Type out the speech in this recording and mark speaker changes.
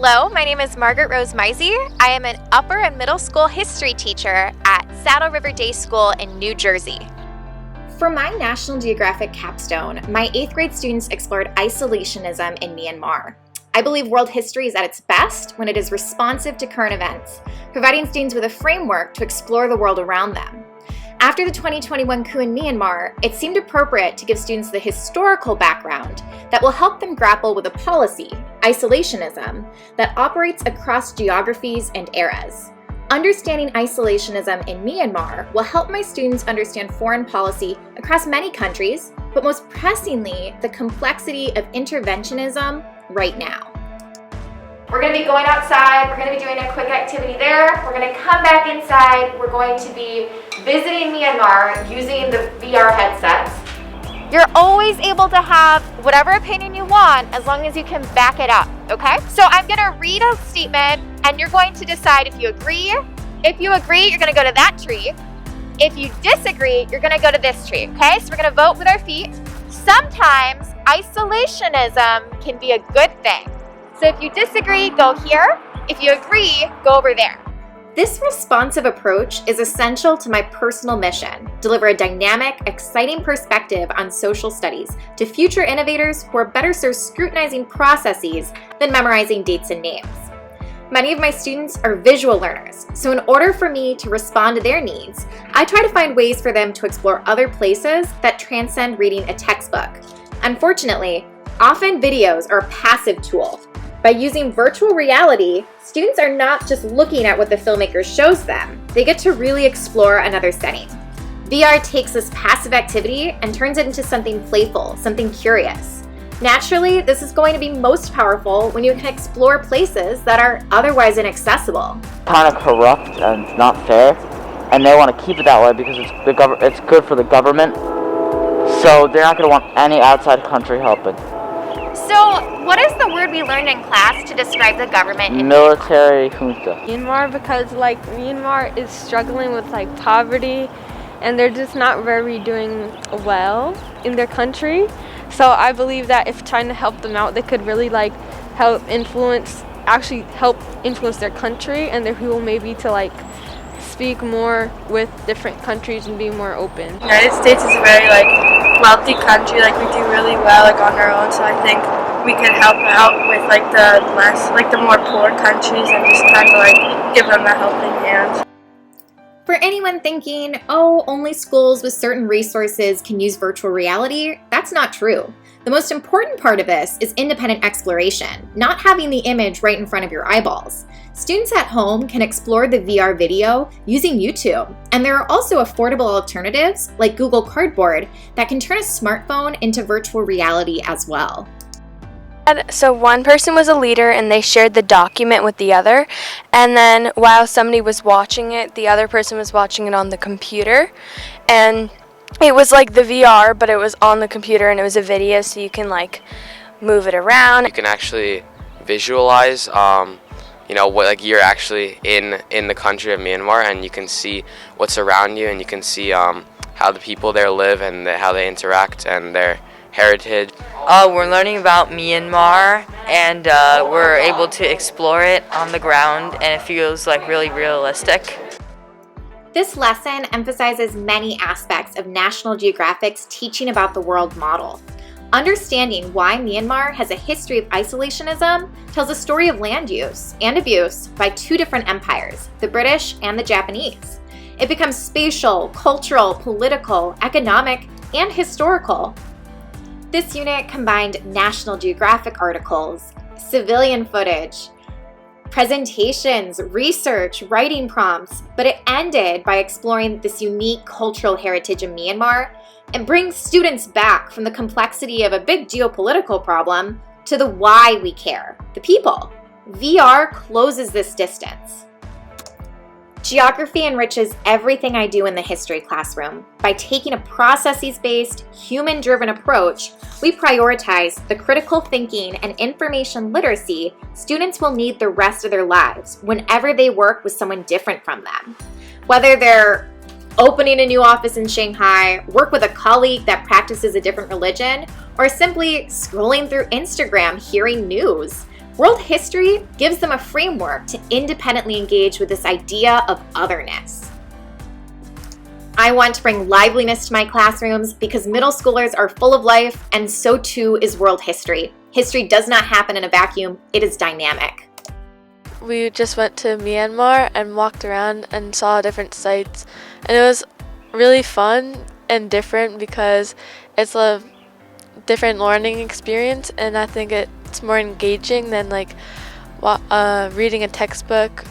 Speaker 1: Hello, my name is Margaret Rose Misey. I am an upper and middle school history teacher at Saddle River Day School in New Jersey. For my National Geographic Capstone, my 8th grade students explored isolationism in Myanmar. I believe world history is at its best when it is responsive to current events, providing students with a framework to explore the world around them. After the 2021 coup in Myanmar, it seemed appropriate to give students the historical background that will help them grapple with a policy, isolationism, that operates across geographies and eras. Understanding isolationism in Myanmar will help my students understand foreign policy across many countries, but most pressingly, the complexity of interventionism right now. We're going to be going outside, we're going to be doing a quick activity there, we're going to come back inside, we're going to be visiting Myanmar using the VR headsets. You're always able to have whatever opinion you want as long as you can back it up, okay? So I'm going to read a statement and you're going to decide if you agree. If you agree, you're going to go to that tree. If you disagree, you're going to go to this tree, okay? So we're going to vote with our feet. Sometimes isolationism can be a good thing. So if you disagree, go here. If you agree, go over there. This responsive approach is essential to my personal mission: deliver a dynamic, exciting perspective on social studies to future innovators who are better served scrutinizing processes than memorizing dates and names. Many of my students are visual learners, so in order for me to respond to their needs, I try to find ways for them to explore other places that transcend reading a textbook. Unfortunately, often videos are a passive tool. By using virtual reality, students are not just looking at what the filmmaker shows them, they get to really explore another setting. VR takes this passive activity and turns it into something playful, something curious. Naturally, this is going to be most powerful when you can explore places that are otherwise inaccessible.
Speaker 2: Kind of corrupt and it's not fair, and they want to keep it that way because it's good for the government, so they're not going to want any outside country helping.
Speaker 1: So, what is the word we learned in class to describe the government?
Speaker 2: Military junta.
Speaker 3: Myanmar, because Myanmar is struggling with poverty and they're just not very doing well in their country. So I believe that if China helped them out, they could really help influence their country and their people maybe to speak more with different countries and be more open.
Speaker 4: The United States is a very wealthy country. We do really well on our own, so I think we can help out with the more poor countries and just kind of give them a helping hand.
Speaker 1: For anyone thinking, oh, only schools with certain resources can use virtual reality, that's not true. The most important part of this is independent exploration, not having the image right in front of your eyeballs. Students at home can explore the VR video using YouTube, and there are also affordable alternatives like Google Cardboard that can turn a smartphone into virtual reality as well.
Speaker 5: So one person was a leader and they shared the document with the other, and then while somebody was watching it, the other person was watching it on the computer, and it was like the VR, but it was on the computer and it was a video, so you can move it around.
Speaker 6: You can actually visualize what you're actually in the country of Myanmar, and you can see what's around you, and you can see how the people there live and how they interact and their heritage.
Speaker 7: We're learning about Myanmar, and we're able to explore it on the ground, and it feels really realistic.
Speaker 1: This lesson emphasizes many aspects of National Geographic's teaching about the world model. Understanding why Myanmar has a history of isolationism tells a story of land use and abuse by two different empires, the British and the Japanese. It becomes spatial, cultural, political, economic, and historical. This unit combined National Geographic articles, civilian footage, presentations, research, writing prompts, but it ended by exploring this unique cultural heritage of Myanmar and brings students back from the complexity of a big geopolitical problem to the why we care, the people. VR closes this distance. Geography enriches everything I do in the history classroom. By taking a processes-based, human-driven approach, we prioritize the critical thinking and information literacy students will need the rest of their lives whenever they work with someone different from them. Whether they're opening a new office in Shanghai, work with a colleague that practices a different religion, or simply scrolling through Instagram hearing news, World history gives them a framework to independently engage with this idea of otherness. I want to bring liveliness to my classrooms because middle schoolers are full of life, and so too is world history. History does not happen in a vacuum, it is dynamic.
Speaker 8: We just went to Myanmar and walked around and saw different sites, and it was really fun and different because it's a different learning experience, and I think it's more engaging than like reading a textbook